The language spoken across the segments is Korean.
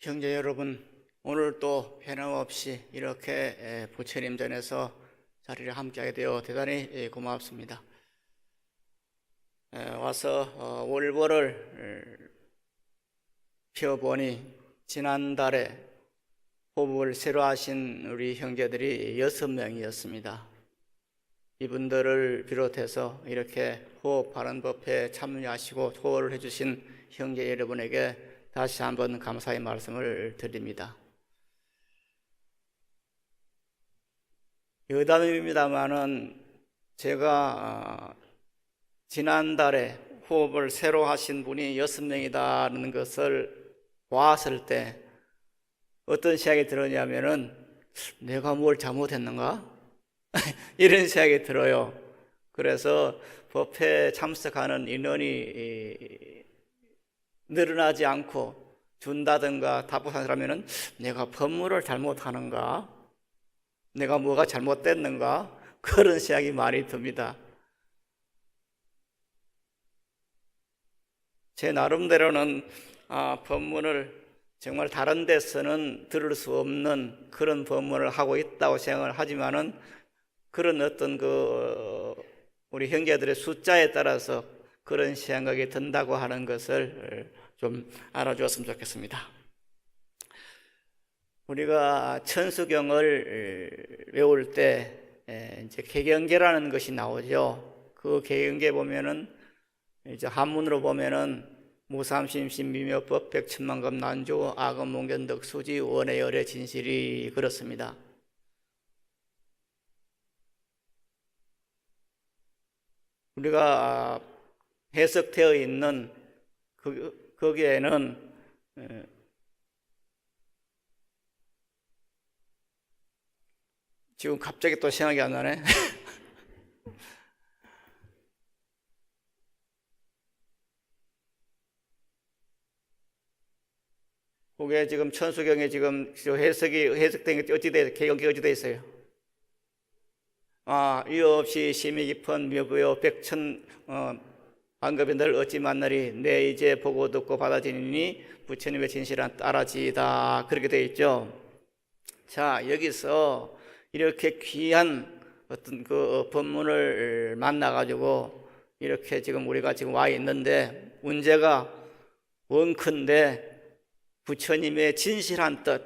형제 여러분, 오늘 또 변함없이 이렇게 부처님 전에서 자리를 함께하게 되어 대단히 고맙습니다. 와서 월보를 펴보니 지난달에 호흡을 새로 하신 우리 형제들이 6명이었습니다. 이분들을 비롯해서 이렇게 호흡하는 법에 참여하시고 호흡을 해주신 형제 여러분에게 다시 한번 감사의 말씀을 드립니다. 여담입니다만은 제가 지난달에 호흡을 새로 하신 분이 6명이다는 것을 보았을 때 어떤 생각이 들었냐면은 내가 뭘 잘못했는가? 이런 생각이 들어요. 그래서 법회에 참석하는 인원이 늘어나지 않고 준다든가 답답한 사람에는 내가 법문을 잘못하는가? 내가 뭐가 잘못됐는가? 그런 생각이 많이 듭니다. 제 나름대로는 법문을 정말 다른 데서는 들을 수 없는 그런 법문을 하고 있다고 생각을 하지만은 그런 어떤 우리 형제들의 숫자에 따라서 그런 생각이 든다고 하는 것을 좀 알아주었으면 좋겠습니다. 우리가 천수경을 외울 때 이제 개경계라는 것이 나오죠. 그 개경계 보면은 이제 한문으로 보면은 무삼심심 미묘법 백천만급 난조 아금 몽견덕 수지 원의 열의 진실이 그렇습니다. 우리가 해석되어 있는 거기에는 지금 갑자기 또 생각이 안 나네. 그게 지금 천수경에 지금 해석된 게 어찌 돼, 개경이 어찌 돼 있어요? 이유 없이 심히 깊은 묘부여 백천 반급이 널 어찌 만나리 내 이제 보고 듣고 받아지니 부처님의 진실한 따라지이다, 그렇게 되어 있죠. 자, 여기서 이렇게 귀한 어떤 그 법문을 만나가지고 이렇게 지금 우리가 지금 와 있는데 문제가 원컨대 부처님의 진실한 뜻,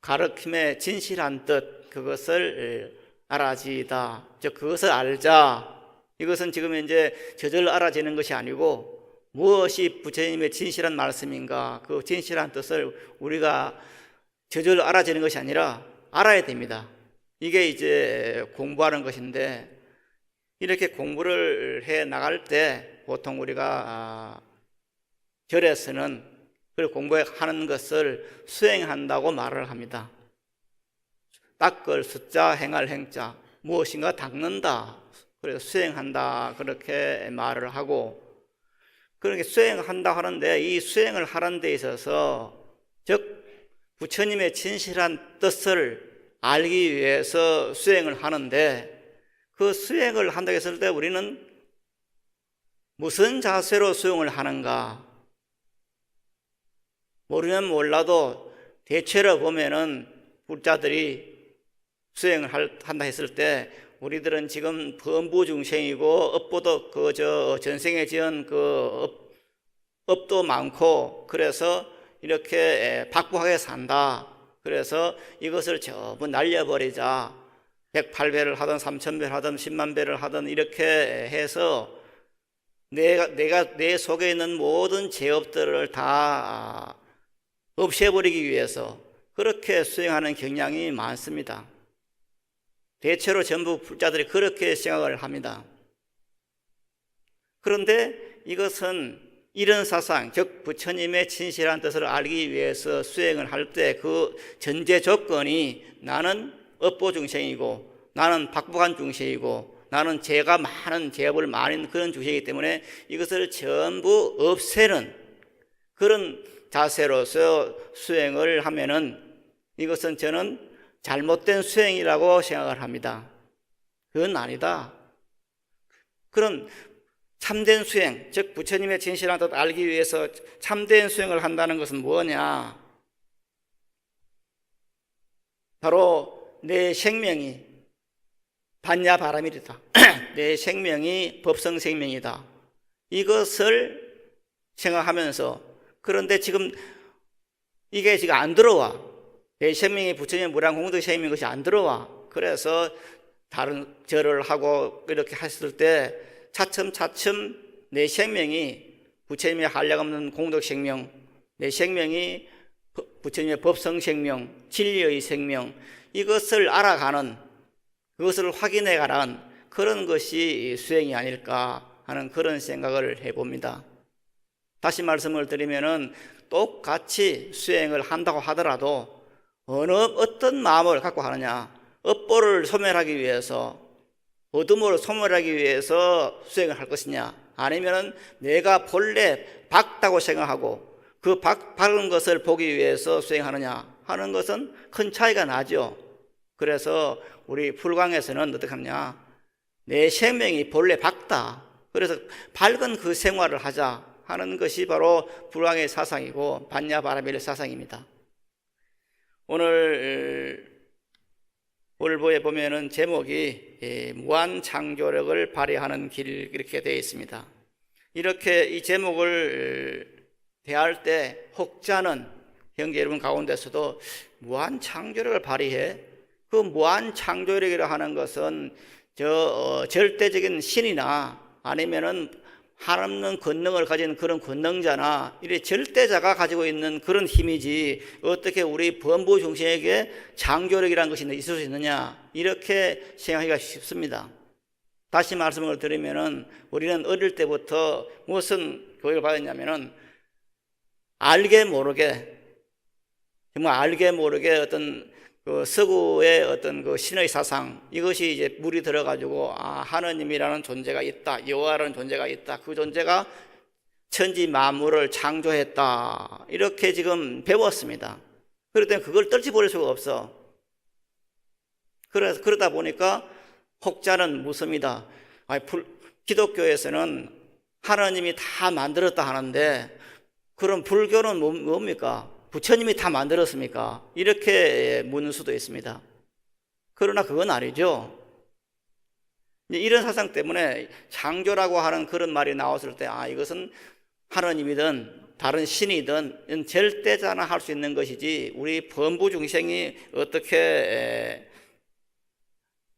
가르침의 진실한 뜻, 그것을 알아지이다. 즉 그것을 알자. 이것은 지금 이제 저절로 알아지는 것이 아니고 무엇이 부처님의 진실한 말씀인가, 그 진실한 뜻을 우리가 저절로 알아지는 것이 아니라 알아야 됩니다. 이게 이제 공부하는 것인데, 이렇게 공부를 해 나갈 때 보통 우리가 절에서는 그 공부하는 것을 수행한다고 말을 합니다. 닦을 숫자, 행할 행자, 무엇인가 닦는다, 그래서 수행한다, 그렇게 말을 하고, 그렇게 수행한다 하는데 이 수행을 하는 데 있어서 즉 부처님의 진실한 뜻을 알기 위해서 수행을 하는데, 그 수행을 한다고 했을 때 우리는 무슨 자세로 수행을 하는가? 모르면 몰라도 대체로 보면은 불자들이 수행을 한다 했을 때 우리들은 지금 범부중생이고 업보도 전생에 지은 업도 많고, 그래서 이렇게 박부하게 산다. 그래서 이것을 전부 날려버리자. 108배를 하든 3000배를 하든 10만 배를 하든 이렇게 해서 내 속에 있는 모든 죄업들을 다 없애버리기 위해서 그렇게 수행하는 경향이 많습니다. 대체로 전부 불자들이 그렇게 생각을 합니다. 그런데 이것은 이런 사상, 즉 부처님의 진실한 뜻을 알기 위해서 수행을 할 때 그 전제 조건이 나는 업보중생이고 나는 박복한 중생이고 나는 죄가 많은, 죄업을 많은 그런 중생이기 때문에 이것을 전부 없애는 그런 자세로서 수행을 하면은 이것은 저는 잘못된 수행이라고 생각을 합니다. 그건 아니다. 그런 참된 수행, 즉 부처님의 진실한 뜻 알기 위해서 참된 수행을 한다는 것은 뭐냐? 바로 내 생명이 반야 바라밀이다. 내 생명이 법성 생명이다. 이것을 생각하면서, 그런데 지금 이게 지금 안 들어와. 내 생명이 부처님의 무량 공덕 생명인 것이 안 들어와. 그래서 다른 절을 하고 이렇게 했을 때 차츰차츰 내 생명이 부처님의 한량없는 공덕 생명, 내 생명이 부처님의 법성 생명, 진리의 생명, 이것을 알아가는, 그것을 확인해가는 그런 것이 수행이 아닐까 하는 그런 생각을 해봅니다. 다시 말씀을 드리면은 똑같이 수행을 한다고 하더라도 어떤 마음을 갖고 하느냐, 업보를 소멸하기 위해서, 어둠을 소멸하기 위해서 수행을 할 것이냐, 아니면 내가 본래 밝다고 생각하고 그 밝은 것을 보기 위해서 수행하느냐 하는 것은 큰 차이가 나죠. 그래서 우리 불광에서는 어떻게 하느냐, 내 생명이 본래 밝다, 그래서 밝은 그 생활을 하자 하는 것이 바로 불광의 사상이고 반야바라밀 사상입니다. 오늘 월보에 보면은 제목이 무한 창조력을 발휘하는 길, 이렇게 되어 있습니다. 이렇게 이 제목을 대할 때 혹자는 형제 여러분 가운데서도 무한 창조력을 발휘해? 그 무한 창조력이라 하는 것은 절대적인 신이나 아니면은 한없는 권능을 가진 그런 권능자나 이래 절대자가 가지고 있는 그런 힘이지, 어떻게 우리 범부 중생에게 창조력이라는 것이 있을 수 있느냐, 이렇게 생각하기가 쉽습니다. 다시 말씀을 드리면은 우리는 어릴 때부터 무슨 교육을 받았냐면은 알게 모르게, 정말 알게 모르게 어떤 그 서구의 어떤 그 신의 사상, 이것이 이제 물이 들어가지고, 하느님이라는 존재가 있다, 여호와라는 존재가 있다, 그 존재가 천지 만물을 창조했다, 이렇게 지금 배웠습니다. 그럴 때는 그걸 떨쳐버릴 수가 없어. 그러다 보니까 혹자는 묻습니다. 기독교에서는 하나님이 다 만들었다 하는데, 그럼 불교는 뭡니까? 부처님이 다 만들었습니까? 이렇게 묻는 수도 있습니다. 그러나 그건 아니죠. 이런 사상 때문에 창조라고 하는 그런 말이 나왔을 때, 이것은 하나님이든 다른 신이든 절대자나 할 수 있는 것이지, 우리 범부 중생이 어떻게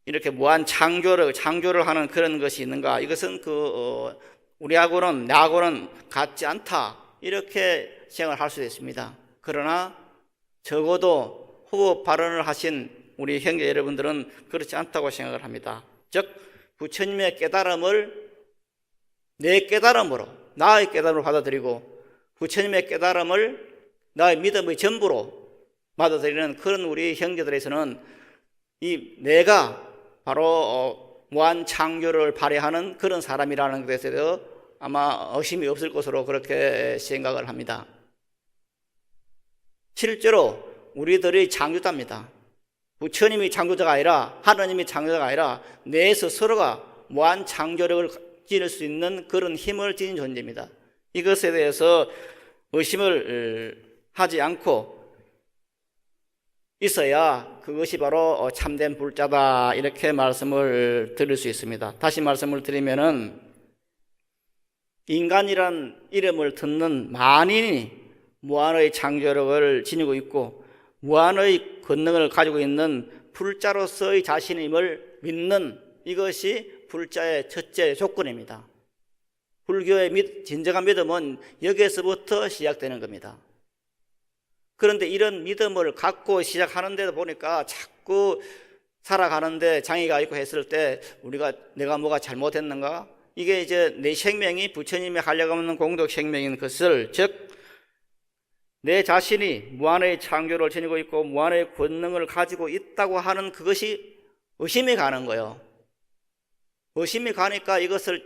이렇게 무한 창조를 하는 그런 것이 있는가? 이것은 우리하고는, 나하고는 같지 않다, 이렇게 생각을 할 수 있습니다. 그러나 적어도 후보 발언을 하신 우리 형제 여러분들은 그렇지 않다고 생각을 합니다. 즉 부처님의 깨달음을 내 깨달음으로, 나의 깨달음으로 받아들이고 부처님의 깨달음을 나의 믿음의 전부로 받아들이는 그런 우리 형제들에서는 이 내가 바로 무한 창조를 발휘하는 그런 사람이라는 것에 대해서 아마 의심이 없을 것으로 그렇게 생각을 합니다. 실제로 우리들이 창조자입니다. 부처님이 창조자가 아니라, 하나님이 창조자가 아니라 내 스스로가 무한 창조력을 지닐 수 있는 그런 힘을 지닌 존재입니다. 이것에 대해서 의심을 하지 않고 있어야 그것이 바로 참된 불자다, 이렇게 말씀을 드릴 수 있습니다. 다시 말씀을 드리면은, 인간이란 이름을 듣는 만인이 무한의 창조력을 지니고 있고 무한의 권능을 가지고 있는 불자로서의 자신임을 믿는, 이것이 불자의 첫째 조건입니다. 불교의 진정한 믿음은 여기에서부터 시작되는 겁니다. 그런데 이런 믿음을 갖고 시작하는데도 보니까 자꾸 살아가는데 장애가 있고 했을 때 내가 뭐가 잘못했는가? 이게 이제 내 생명이 부처님의 한량없는 공덕 생명인 것을, 즉 내 자신이 무한의 창조를 지니고 있고 무한의 권능을 가지고 있다고 하는 그것이 의심이 가는 거예요. 의심이 가니까 이것을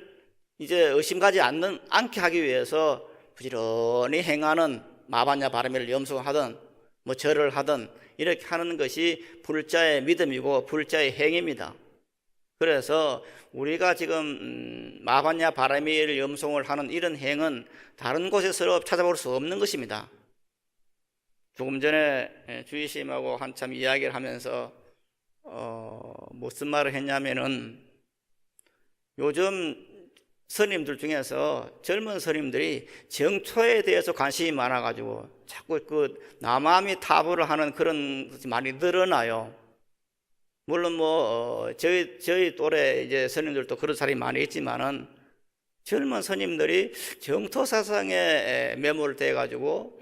이제 의심가지 않게 하기 위해서 부지런히 행하는 마반야 바라밀을 염송하든 뭐 절을 하든 이렇게 하는 것이 불자의 믿음이고 불자의 행입니다. 그래서 우리가 지금 마반야 바라밀 염송을 하는 이런 행은 다른 곳에서 찾아볼 수 없는 것입니다. 조금 전에 주의심하고 한참 이야기를 하면서 무슨 말을 했냐면은 요즘 스님들 중에서 젊은 스님들이 정토에 대해서 관심이 많아가지고 자꾸 그 남아미 타부를 하는 그런 것이 많이 늘어나요. 물론 저희 또래 이제 스님들도 그런 사람이 많이 있지만은 젊은 스님들이 정토 사상에 매몰돼 가지고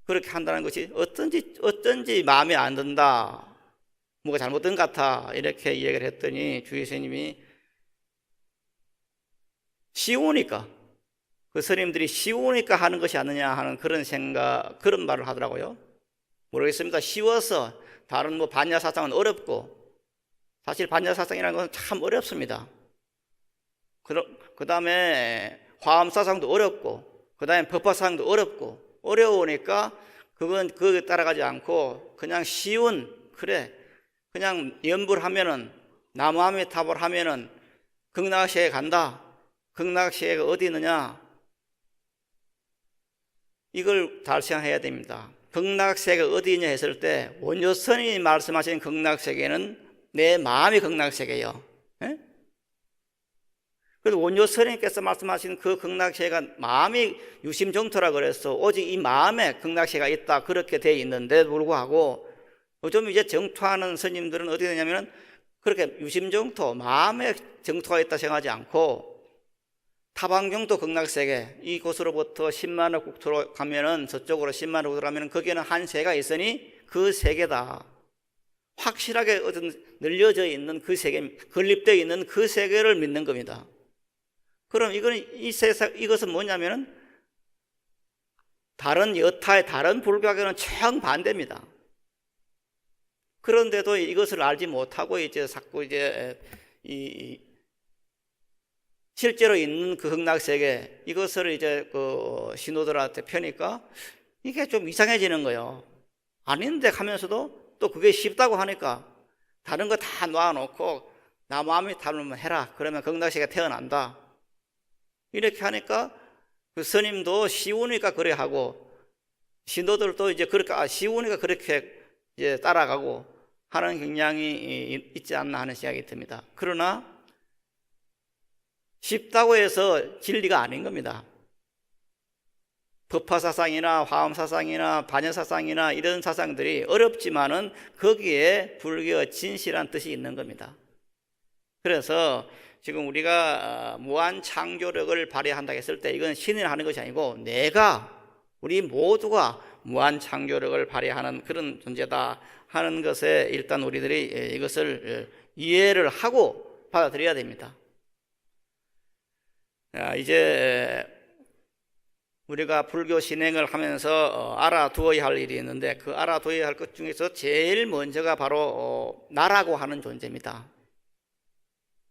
그렇게 한다는 것이 어쩐지 마음에 안 든다. 뭐가 잘못된 것 같아. 이렇게 얘기를 했더니 주의 스님이 쉬우니까, 그 스님들이 쉬우니까 하는 것이 아니냐 하는 그런 말을 하더라고요. 모르겠습니다. 쉬워서 다른 반야 사상은 어렵고, 사실 반야 사상이라는 것은 참 어렵습니다. 그 다음에 화엄 사상도 어렵고, 그 다음에 법화 사상도 어렵고, 어려우니까 그건 그게 따라가지 않고 그냥 쉬운, 그래 그냥 연불 하면은 나무아미 탑을 하면은 극락세계 간다. 극락세계가 어디 있느냐? 이걸 달성해야 됩니다. 극락세계가 어디 있냐 했을 때 원효스님이 말씀하신 극락세계는 내 마음이 극락세계예요. 예? 그래서 원효스님께서 말씀하신 그 극락세계가 마음이 유심정토라 그래서 오직 이 마음에 극락세계가 있다 그렇게 되어 있는데도 불구하고 요즘 이제 정토하는 스님들은 어떻게 되냐면 그렇게 유심정토 마음에 정토가 있다 생각하지 않고 타방경도 극락세계 이곳으로부터 10만원 국토로 가면은 저쪽으로 10만원 국토로 가면은 거기에는 한 세계가 있으니 그 세계다. 확실하게 어떤 늘려져 있는 그 세계, 건립되어 있는 그 세계를 믿는 겁니다. 그럼 이것은 뭐냐면은 다른 여타의 다른 불교학에는 정반대입니다. 그런데도 이것을 알지 못하고 이제 자꾸 이제 실제로 있는 그 극락세계 이것을 이제 그 신도들한테 펴니까 이게 좀 이상해지는 거예요. 아닌데 하면서도 또 그게 쉽다고 하니까 다른 거 다 놔놓고 나무아미 탑을 해라. 그러면 극락세계가 태어난다. 이렇게 하니까 그 스님도 쉬우니까 그래 하고 신도들도 이제 그렇게 쉬우니까 그렇게 이제 따라가고 하는 경향이 있지 않나 하는 생각이 듭니다. 그러나 쉽다고 해서 진리가 아닌 겁니다. 법화사상이나 화엄사상이나 반야사상이나 이런 사상들이 어렵지만은 거기에 불교의 진실한 뜻이 있는 겁니다. 그래서 지금 우리가 무한 창조력을 발휘한다 했을 때 이건 신이 하는 것이 아니고 우리 모두가 무한 창조력을 발휘하는 그런 존재다 하는 것에 일단 우리들이 이것을 이해를 하고 받아들여야 됩니다. 이제 우리가 불교 신행을 하면서 알아두어야 할 일이 있는데 그 알아두어야 할 것 중에서 제일 먼저가 바로 나라고 하는 존재입니다.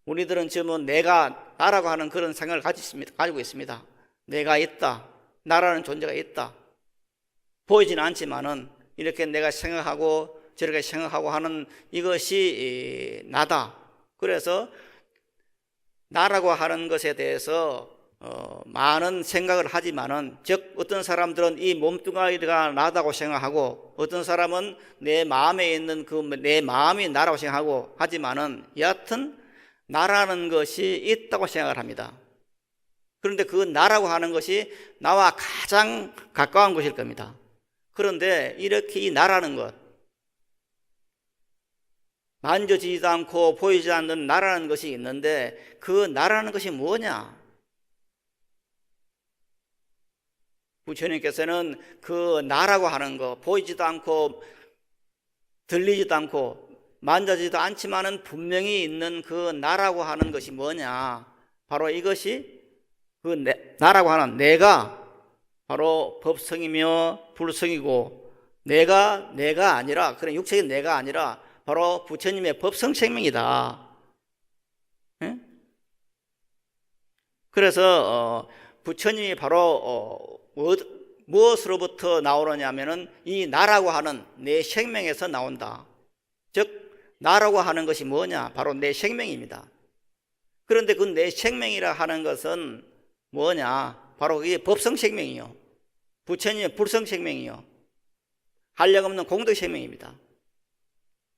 우리들은 지금 내가 나라고 하는 그런 생각을 가지고 있습니다. 내가 있다. 나라는 존재가 있다. 보이지는 않지만은 이렇게 내가 생각하고 저렇게 생각하고 하는 이것이 나다. 그래서 나라고 하는 것에 대해서 많은 생각을 하지만은 즉 어떤 사람들은 이 몸뚱아리가 나다고 생각하고 어떤 사람은 내 마음에 있는 내 마음이 나라고 생각하고 하지만은 여하튼 나라는 것이 있다고 생각을 합니다. 그런데 그 나라고 하는 것이 나와 가장 가까운 것일 겁니다. 그런데 이렇게 이 나라는 것 만져지지도 않고 보이지 않는 나라는 것이 있는데 그 나라는 것이 뭐냐? 부처님께서는 그 나라고 하는 것 보이지도 않고 들리지도 않고 만져지지도 않지만은 분명히 있는 그 나라고 하는 것이 뭐냐? 바로 이것이 그 나라고 하는 내가 바로 법성이며 불성이고 내가 아니라 그런 육체적인 내가 아니라 바로 부처님의 법성생명이다. 예? 그래서 부처님이 바로 무엇으로부터 나오느냐면은 이 나라고 하는 내 생명에서 나온다. 즉 나라고 하는 것이 뭐냐? 바로 내 생명입니다. 그런데 그 내 생명이라 하는 것은 뭐냐? 바로 이게 법성생명이요. 부처님의 불성생명이요. 한량없는 공덕 생명입니다.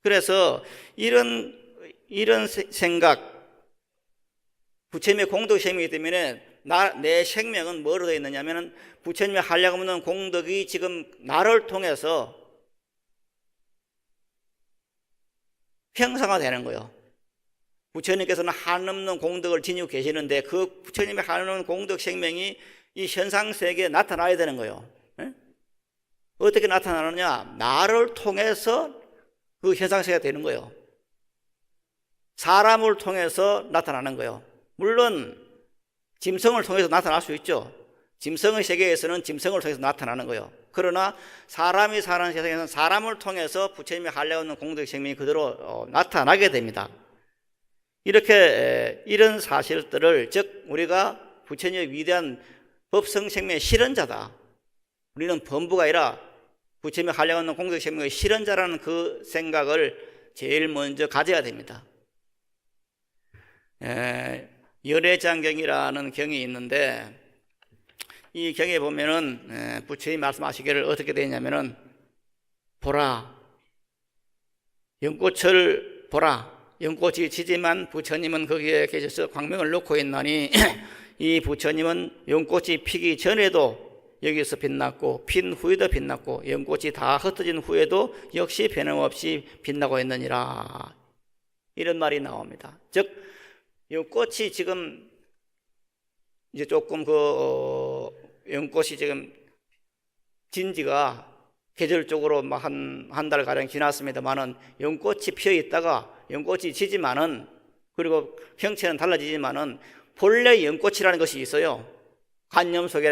그래서 이런 생각, 부처님의 공덕 생명이기 때문에 내 생명은 뭐로 되어 있느냐면 부처님의 한량없는 공덕이 지금 나를 통해서 형상화되는 거예요. 부처님께서는 한없는 공덕을 지니고 계시는데 그 부처님의 한없는 공덕 생명이 이 현상 세계에 나타나야 되는 거예요. 네? 어떻게 나타나느냐? 나를 통해서 그 현상 세계가 되는 거예요. 사람을 통해서 나타나는 거예요. 물론 짐승을 통해서 나타날 수 있죠. 짐승의 세계에서는 짐승을 통해서 나타나는 거예요. 그러나 사람이 사는 세상에서는 사람을 통해서 부처님의 한량없는 공덕 생명이 그대로 나타나게 됩니다. 이렇게 이런 사실들을, 즉 우리가 부처님의 위대한 법성생명의 실현자다, 우리는 범부가 아니라 부처님의 한량없는 공덕 생명의 실현자라는 그 생각을 제일 먼저 가져야 됩니다. 열애장경이라는 경이 있는데 이 경에 보면은 부처님 말씀하시기를 어떻게 되냐면은 보라, 연꽃을 보라, 연꽃이 지지만 부처님은 거기에 계셔서 광명을 놓고 있나니 이 부처님은 연꽃이 피기 전에도 여기서 빛났고 핀 후에도 빛났고 연꽃이 다 흩어진 후에도 역시 변함없이 빛나고 있느니라, 이런 말이 나옵니다. 즉 연꽃이 지금 이제 조금 연꽃이 지금 진지가 계절적으로 한 달 가량 지났습니다만은 연꽃이 피어 있다가 연꽃이 지지만은, 그리고 형체는 달라지지만은 본래 연꽃이라는 것이 있어요. 관념 속에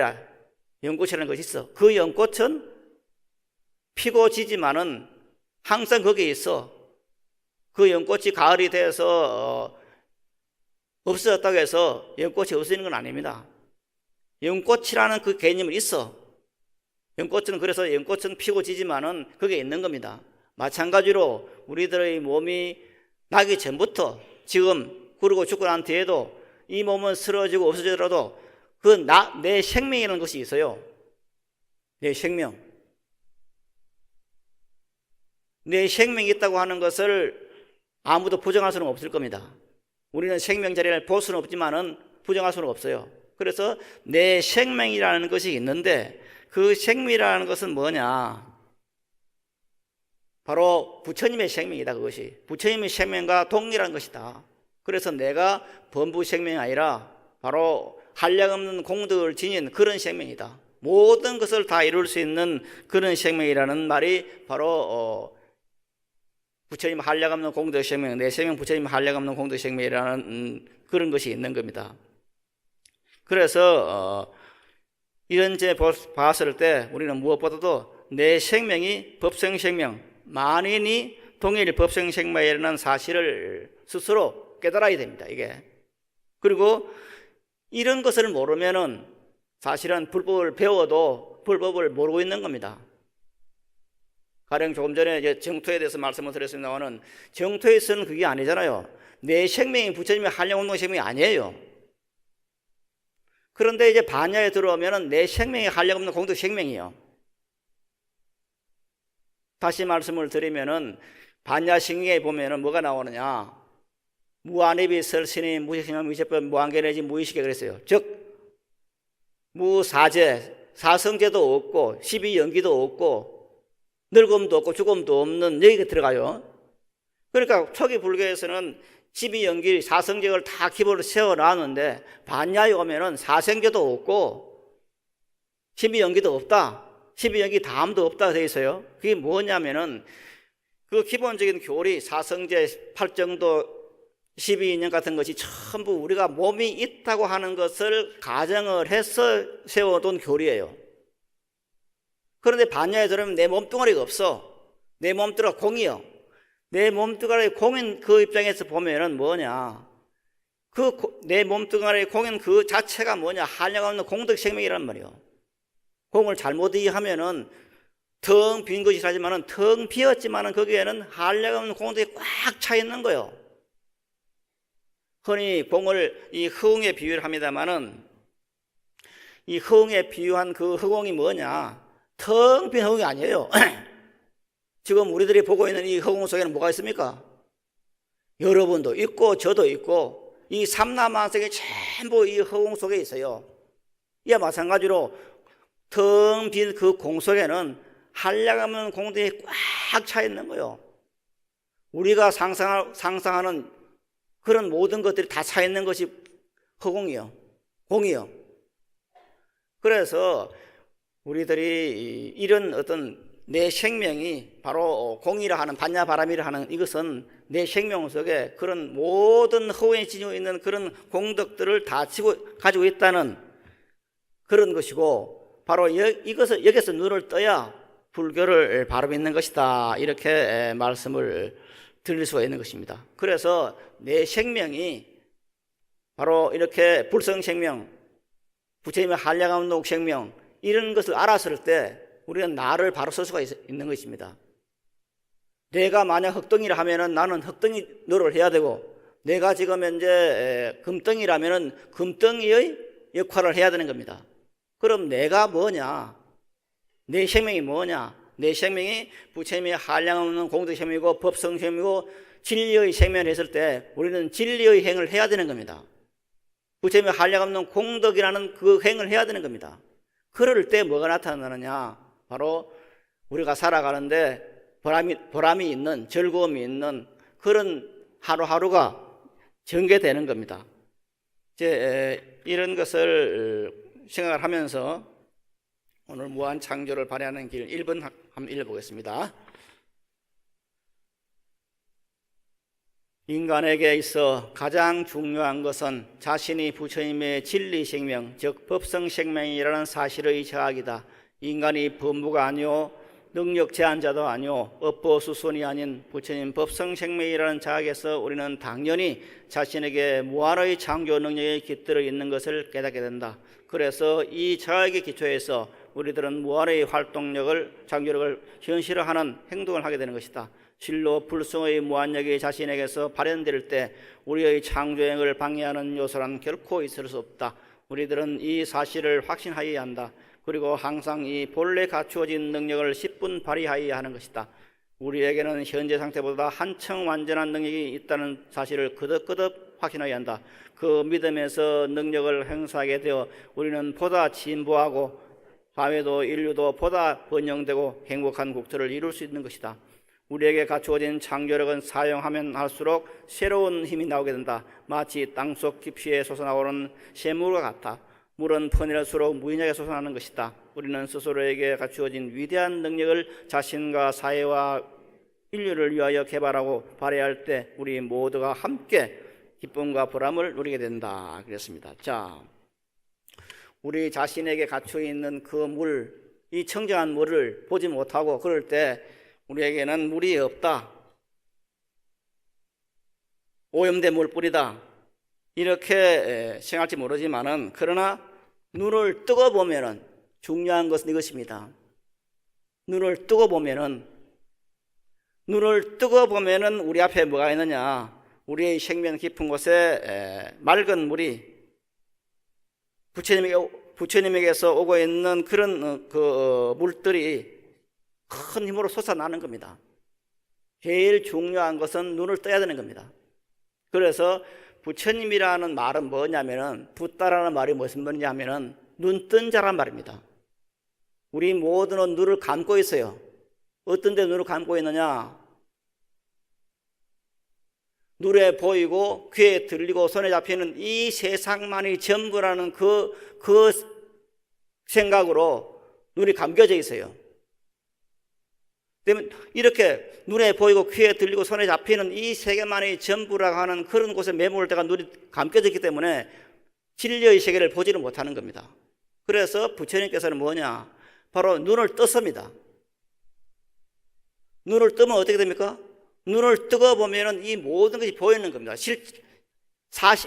연꽃이라는 것이 있어. 그 연꽃은 피고 지지만은 항상 거기에 있어. 그 연꽃이 가을이 돼서 없어졌다고 해서 연꽃이 없어지는 건 아닙니다. 연꽃이라는 그 개념은 있어. 연꽃은, 그래서 연꽃은 피고 지지만은 그게 있는 겁니다. 마찬가지로 우리들의 몸이 나기 전부터 지금, 그리고 죽고 난 뒤에도 이 몸은 쓰러지고 없어지더라도 내 생명이라는 것이 있어요. 내 생명. 내 생명이 있다고 하는 것을 아무도 부정할 수는 없을 겁니다. 우리는 생명 자리를 볼 수는 없지만은 부정할 수는 없어요. 그래서 내 생명이라는 것이 있는데 그 생명이라는 것은 뭐냐? 바로 부처님의 생명이다. 그것이 부처님의 생명과 동일한 것이다. 그래서 내가 범부 생명이 아니라 바로 한량없는 공덕을 지닌 그런 생명이다. 모든 것을 다 이룰 수 있는 그런 생명이라는 말이 바로 부처님 한량없는 공덕 생명, 내 생명 부처님 한량없는 공덕 생명이라는 그런 것이 있는 겁니다. 그래서 이런 제 봤을 때 우리는 무엇보다도 내 생명이 법성생명, 만인이 동일 법성생명이라는 사실을 스스로 깨달아야 됩니다. 이게. 그리고 이런 것을 모르면은 사실은 불법을 배워도 불법을 모르고 있는 겁니다. 가령 조금 전에 이제 정토에 대해서 말씀을 드렸습니다만은 정토에서는 그게 아니잖아요. 내 생명이 부처님의 한량운동 생명이 아니에요. 그런데 이제 반야에 들어오면은 내 생명이 한량없는 공덕 생명이에요. 다시 말씀을 드리면은 반야승에 보면은 뭐가 나오느냐? 무한입이 설신이 무식신이 무식법 무한계내지 무의식에 그랬어요. 즉 무사제, 사성제도 없고 12연기도 없고 늙음도 없고 죽음도 없는 여기가 들어가요. 그러니까 초기 불교에서는 12연기 사성제를 다 기본으로 세워놨는데 반야에 오면은 사성제도 없고 12연기도 없다. 12연기 다음도 없다 되어 있어요. 그게 뭐냐면은 그 기본적인 교리 사성제 8정도 12인연 같은 것이 전부 우리가 몸이 있다고 하는 것을 가정을 해서 세워둔 교리예요. 그런데 반야에 들어오면 내 몸뚱아리가 없어. 내 몸뚱아리가 공이요. 내 몸뚱아리 공인 그 입장에서 보면은 뭐냐? 내 몸뚱아리 공인 그 자체가 뭐냐? 한량없는 공덕 생명이란 말이에요. 공을 잘못 이해하면은 텅 빈 것이라지만은 텅 비었지만은 거기에는 한량없는 공덕이 꽉 차 있는 거예요. 흔히 공을 이 허공에 비유를 합니다만은 이 허공에 비유한 그 허공이 뭐냐? 텅 빈 허공이 아니에요. 지금 우리들이 보고 있는 이 허공 속에는 뭐가 있습니까? 여러분도 있고 저도 있고 이 삼라만상이 전부 이 허공 속에 있어요. 이와 마찬가지로 텅 빈 그 공 속에는 한량없는 공들이 꽉 차 있는 거예요. 우리가 상상하는 그런 모든 것들이 다 차 있는 것이 허공이요, 공이요. 그래서 우리들이 이런 어떤 내 생명이 바로 공이라 하는, 반야바람이라 하는 이것은 내 생명 속에 그런 모든 허공에 지니고 있는 그런 공덕들을 다 가지고 있다는 그런 것이고, 바로 여기서 눈을 떠야 불교를 바로 믿는 것이다, 이렇게 말씀을 드릴 수가 있는 것입니다. 그래서 내 생명이 바로 이렇게 불성생명, 부처님의 한량없는 옥생명, 이런 것을 알았을 때 우리는 나를 바로 설 수가 있는 것입니다. 내가 만약 흙덩이라 하면은 나는 흙덩이 노릇을 해야 되고, 내가 지금 현재 금덩이라면은 금덩이의 역할을 해야 되는 겁니다. 그럼 내가 뭐냐? 내 생명이 뭐냐? 내 생명이 부처님의 한량없는 공덕생명이고 법성생명이고 진리의 생명을 했을 때 우리는 진리의 행을 해야 되는 겁니다. 부처님의 한량없는 공덕이라는 그 행을 해야 되는 겁니다. 그럴 때 뭐가 나타나느냐? 바로 우리가 살아가는데 보람이 있는, 즐거움이 있는 그런 하루하루가 전개되는 겁니다. 이제 이런 것을 생각을 하면서 오늘 무한 창조를 발휘하는 길 1번 한번 읽어보겠습니다. 인간에게 있어 가장 중요한 것은 자신이 부처님의 진리생명, 즉 법성생명이라는 사실의 자학이다. 인간이 범부가 아니오, 능력 제한자도 아니오, 업보수순이 아닌 부처님 법성생명이라는 자학에서 우리는 당연히 자신에게 무한의 창조 능력이 깃들어 있는 것을 깨닫게 된다. 그래서 이 자학의 기초에서 우리들은 무한의 활동력을, 창조력을 현실화하는 행동을 하게 되는 것이다. 실로 불성의 무한력이 자신에게서 발현될 때 우리의 창조행을 방해하는 요소란 결코 있을 수 없다. 우리들은 이 사실을 확신하여야 한다. 그리고 항상 이 본래 갖추어진 능력을 10분 발휘하여야 하는 것이다. 우리에게는 현재 상태보다 한층 완전한 능력이 있다는 사실을 거듭거듭 확신해야 한다. 그 믿음에서 능력을 행사하게 되어 우리는 보다 진보하고 사회도 인류도 보다 번영되고 행복한 국토를 이룰 수 있는 것이다. 우리에게 갖추어진 창조력은 사용하면 할수록 새로운 힘이 나오게 된다. 마치 땅속 깊이에 솟아나오는 샘물과 같아. 물은 퍼낼수록 무인하게 솟아나는 것이다. 우리는 스스로에게 갖추어진 위대한 능력을 자신과 사회와 인류를 위하여 개발하고 발휘할 때 우리 모두가 함께 기쁨과 보람을 누리게 된다. 그랬습니다. 자, 우리 자신에게 갖추어 있는 그 물, 이 청정한 물을 보지 못하고 그럴 때 우리에게는 물이 없다, 오염된 물뿌리다, 이렇게 생각할지 모르지만은, 그러나 눈을 뜨고 보면은 중요한 것은 이것입니다. 눈을 뜨고 보면은 우리 앞에 뭐가 있느냐? 우리의 생명 깊은 곳에 맑은 물이 부처님에게서 오고 있는 그런 그 물들이 큰 힘으로 솟아나는 겁니다. 제일 중요한 것은 눈을 떠야 되는 겁니다. 그래서 부처님이라는 말은 뭐냐면은, 붓다라는 말이 무슨 말이냐면은 눈뜬 자란 말입니다. 우리 모두는 눈을 감고 있어요. 어떤 데 눈을 감고 있느냐? 눈에 보이고 귀에 들리고 손에 잡히는 이 세상만이 전부라는 그 생각으로 눈이 감겨져 있어요. 이렇게 눈에 보이고 귀에 들리고 손에 잡히는 이 세계만이 전부라고 하는 그런 곳에 매몰 때가 눈이 감겨져 있기 때문에 진리의 세계를 보지를 못하는 겁니다. 그래서 부처님께서는 뭐냐? 바로 눈을 떴습니다. 눈을 뜨면 어떻게 됩니까? 눈을 뜨고 보면은 이 모든 것이 보이는 겁니다.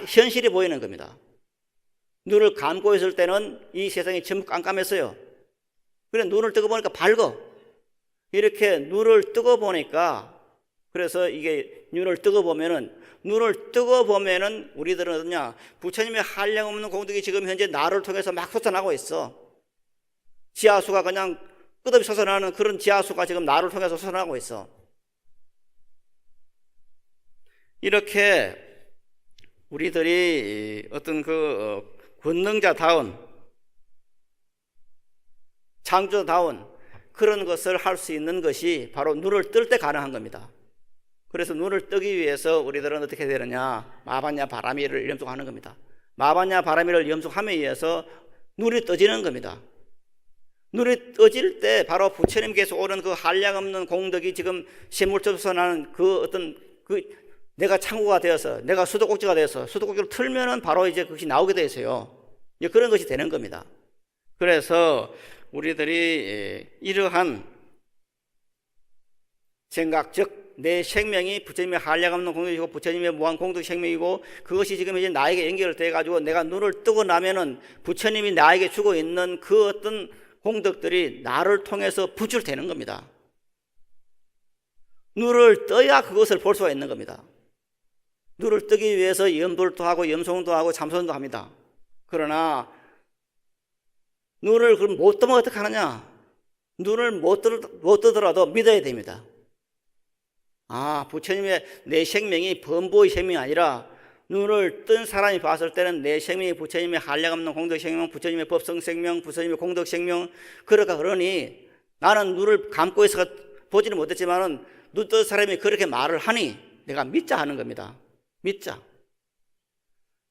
현실이 보이는 겁니다. 눈을 감고 있을 때는 이 세상이 전부 깜깜했어요. 그래, 눈을 뜨고 보니까 밝어. 이렇게 눈을 뜨고 보니까, 그래서 이게 눈을 뜨고 보면은 우리들은 어떠냐? 부처님의 한량없는 공덕이 지금 현재 나를 통해서 막 솟아나고 있어. 지하수가 그냥 끝없이 솟아나는 그런 지하수가 지금 나를 통해서 솟아나고 있어. 이렇게 우리들이 어떤 그 권능자다운, 창조다운 그런 것을 할 수 있는 것이 바로 눈을 뜰 때 가능한 겁니다. 그래서 눈을 뜨기 위해서 우리들은 어떻게 되느냐, 마바냐 바라미를 염속하는 겁니다. 마바냐 바라미를 염속함에 의해서 눈이 떠지는 겁니다. 눈이 떠질 때 바로 부처님께서 오는 그 한량없는 공덕이 지금 샘물처럼 나는 그 어떤 그 내가 창구가 되어서, 내가 수도꼭지가 되어서 수도꼭지를 틀면은 바로 이제 그것이 나오게 돼 있어요. 그런 것이 되는 겁니다. 그래서 우리들이 이러한 생각, 즉 내 생명이 부처님의 한량없는 공덕이고 부처님의 무한 공덕 생명이고, 그것이 지금 이제 나에게 연결돼 가지고 내가 눈을 뜨고 나면은 부처님이 나에게 주고 있는 그 어떤 공덕들이 나를 통해서 부출되는 겁니다. 눈을 떠야 그것을 볼 수가 있는 겁니다. 눈을 뜨기 위해서 염불도 하고 염송도 하고 참선도 합니다. 그러나 눈을 그럼 못 뜨면 어떻게 하느냐? 눈을 못 뜨더라도 믿어야 됩니다. 아, 부처님의 내 생명이 범보의 생명이 아니라 눈을 뜬 사람이 봤을 때는 내 생명이 부처님의 한량없는 공덕 생명, 부처님의 법성 생명, 부처님의 공덕 생명, 그러니 나는 눈을 감고 있어 보지는 못했지만은 눈 뜬 사람이 그렇게 말을 하니 내가 믿자 하는 겁니다. 믿자.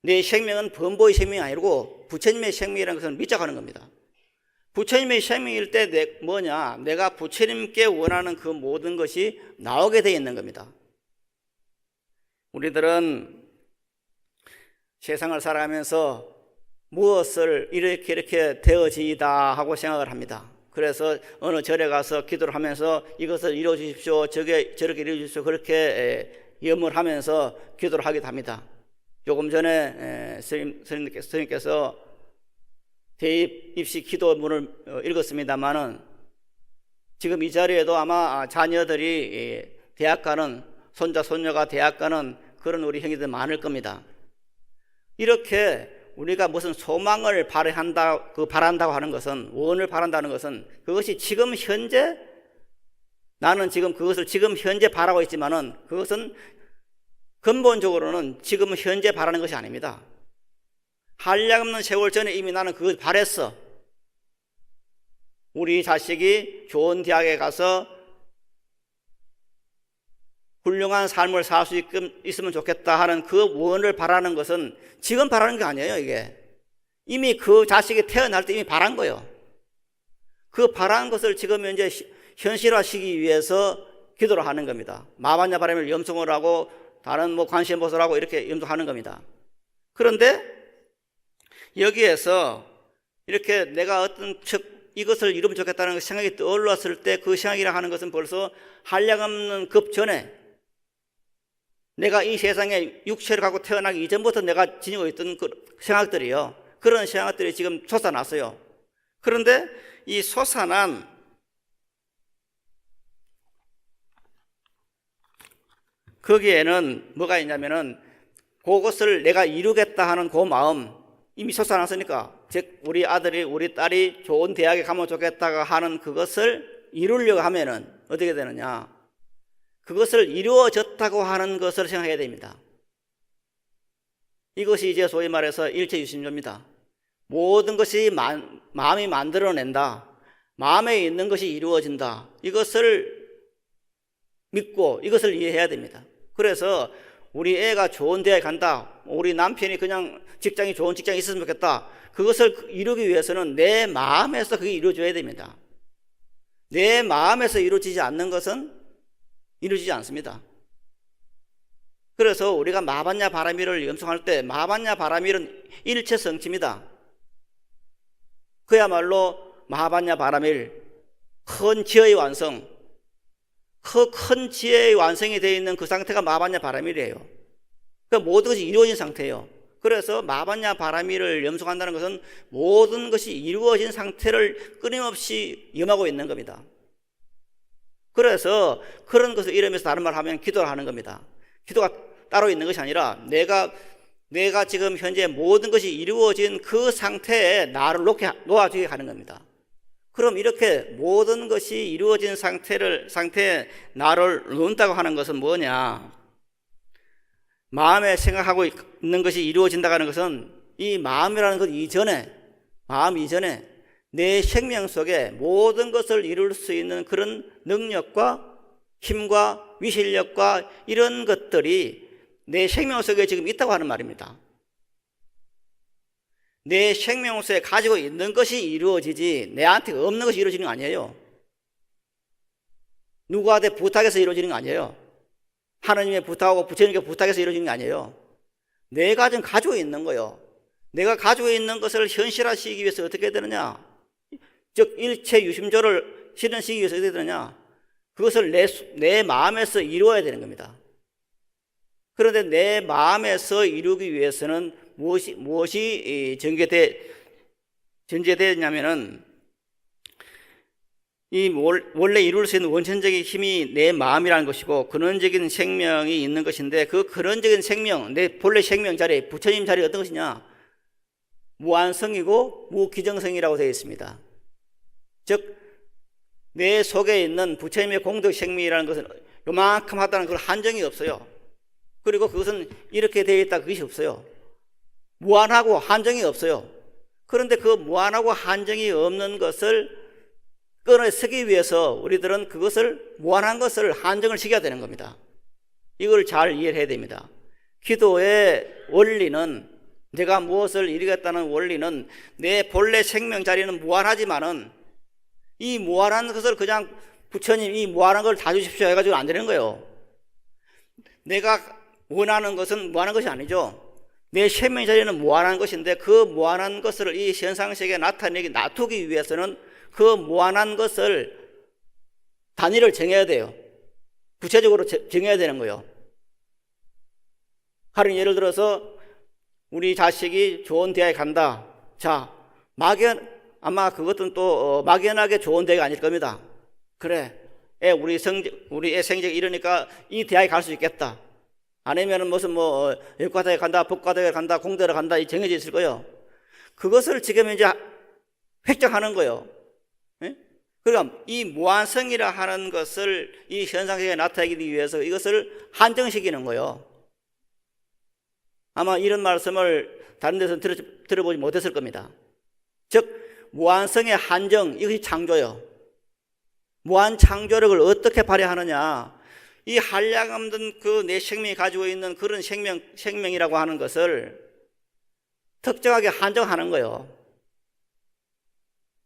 내 생명은 범보의 생명이 아니고 부처님의 생명이라는 것은 믿자 하는 겁니다. 부처님의 생명일 때 뭐냐? 내가 부처님께 원하는 그 모든 것이 나오게 되어 있는 겁니다. 우리들은 세상을 살아가면서 무엇을 이렇게 되어지이다 하고 생각을 합니다. 그래서 어느 절에 가서 기도를 하면서 이것을 이루어 주십시오, 저렇게 이루어 주십시오, 그렇게 염을 하면서 기도를 하기도 합니다. 조금 전에 스님께서 대입 입시 기도문을 읽었습니다만은 지금 이 자리에도 아마 자녀들이 대학 가는, 손자 손녀가 대학 가는 그런 우리 형제들 많을 겁니다. 이렇게 우리가 무슨 소망을 바란다고 하는 것은, 원을 바란다는 것은 그것이 지금 현재, 나는 지금 그것을 지금 현재 바라고 있지만은 그것은 근본적으로는 지금 현재 바라는 것이 아닙니다. 한량없는 세월 전에 이미 나는 그걸 바랬어. 우리 자식이 좋은 대학에 가서 훌륭한 삶을 살 수 있으면 좋겠다 하는 그 원을 바라는 것은 지금 바라는 게 아니에요. 이게 이미 그 자식이 태어날 때 이미 바란 거예요. 그 바란 것을 지금 현재 현실화시키기 위해서 기도를 하는 겁니다. 마반야 바람을 염송을 하고 다른 관세음보살을 하고 이렇게 염송하는 겁니다. 그런데 여기에서 이렇게 내가 어떤 이것을 이루면 좋겠다는 생각이 떠올랐을 때 그 생각이라 하는 것은 벌써 한량없는 급 전에 내가 이 세상에 육체를 갖고 태어나기 이전부터 내가 지니고 있던 그 생각들이요. 그런 생각들이 지금 솟아났어요. 그런데 이 솟아난 거기에는 뭐가 있냐면은 그것을 내가 이루겠다 하는 그 마음, 이미 솟아났으니까, 즉 우리 아들이 우리 딸이 좋은 대학에 가면 좋겠다가 하는 그것을 이루려고 하면은 어떻게 되느냐? 그것을 이루어졌다고 하는 것을 생각해야 됩니다. 이것이 이제 소위 말해서 일체유심조입니다. 모든 것이 마음이 만들어낸다, 마음에 있는 것이 이루어진다, 이것을 믿고 이것을 이해해야 됩니다. 그래서 우리 애가 좋은 대학에 간다, 우리 남편이 그냥 직장이 좋은 직장에 있었으면 좋겠다, 그것을 이루기 위해서는 내 마음에서 그게 이루어져야 됩니다. 내 마음에서 이루어지지 않는 것은 이루어지지 않습니다. 그래서 우리가 마반야 바라미를 염송할 때 마반야 바라밀은 일체성취입니다. 그야말로 마반야 바라밀, 큰 지혜의 완성, 큰 지혜의 완성이 되어 있는 그 상태가 마반야 바라밀이에요. 그러니까 모든 것이 이루어진 상태예요. 그래서 마반야 바라밀을 염송한다는 것은 모든 것이 이루어진 상태를 끊임없이 염하고 있는 겁니다. 그래서 그런 것을 이러면서 다른 말 하면 기도를 하는 겁니다. 기도가 따로 있는 것이 아니라 내가 지금 현재 모든 것이 이루어진 그 상태에 나를 놓아주게 하는 겁니다. 그럼 이렇게 모든 것이 이루어진 상태에 나를 놓는다고 하는 것은 뭐냐? 마음에 생각하고 있는 것이 이루어진다고 하는 것은 이 마음이라는 것 이전에, 마음 이전에 내 생명 속에 모든 것을 이룰 수 있는 그런 능력과 힘과 위실력과 이런 것들이 내 생명 속에 지금 있다고 하는 말입니다. 내 생명 속에 가지고 있는 것이 이루어지지 내한테 없는 것이 이루어지는 거 아니에요. 누구한테 부탁해서 이루어지는 거 아니에요. 하나님의 부탁하고 부처님께 부탁해서 이루어지는 게 아니에요. 내가 지금 가지고 있는 거요. 내가 가지고 있는 것을 현실화시키기 위해서 어떻게 되느냐? 즉 일체 유심조를 실현시키기 위해서 어떻게 되느냐? 그것을 내 마음에서 이루어야 되는 겁니다. 그런데 내 마음에서 이루기 위해서는 무엇이 전제되냐면은 이 원래 이룰 수 있는 원천적인 힘이 내 마음이라는 것이고 근원적인 생명이 있는 것인데 그 근원적인 생명, 내 본래 생명 자리, 부처님 자리 어떤 것이냐? 무한성이고 무기정성이라고 되어 있습니다. 즉 내 속에 있는 부처님의 공덕 생명이라는 것은 요만큼 하다는 그런 한정이 없어요. 그리고 그것은 이렇게 되어 있다 그것이 없어요. 무한하고 한정이 없어요. 그런데 그 무한하고 한정이 없는 것을 끊어쓰기 위해서 우리들은 그것을 무한한 것을 한정을 시켜야 되는 겁니다. 이걸 잘 이해를 해야 됩니다. 기도의 원리는 내가 무엇을 이루겠다는 원리는 내 본래 생명 자리는 무한하지만은 이 무한한 것을 그냥 부처님 이 무한한 걸 다 주십시오 해가지고 안 되는 거예요. 내가 원하는 것은 무한한 것이 아니죠. 내 생명 자리는 무한한 것인데 그 무한한 것을 이 현상세계에 놔두기 위해서는 그 무한한 것을 단위를 정해야 돼요. 구체적으로 정해야 되는 거예요. 하루 예를 들어서 우리 자식이 좋은 대학에 간다. 자, 아마 그것은 또 막연하게 좋은 대학이 아닐 겁니다. 그래, 우리 애 성적이 이러니까 이 대학에 갈 수 있겠다. 아니면 무슨 예과대에 간다, 법과대에 간다, 공대를 간다 이 정해져 있을 거예요. 그것을 지금 이제 획정하는 거예요. 그러니까 이 무한성이라 하는 것을 이 현상세계에 나타내기 위해서 이것을 한정시키는 거예요. 아마 이런 말씀을 다른 데서 들어보지 못했을 겁니다. 즉 무한성의 한정, 이것이 창조예요. 무한 창조력을 어떻게 발휘하느냐? 이 한량없는 그 내 생명이 가지고 있는 그런 생명이라고 하는 것을 특정하게 한정하는 거예요.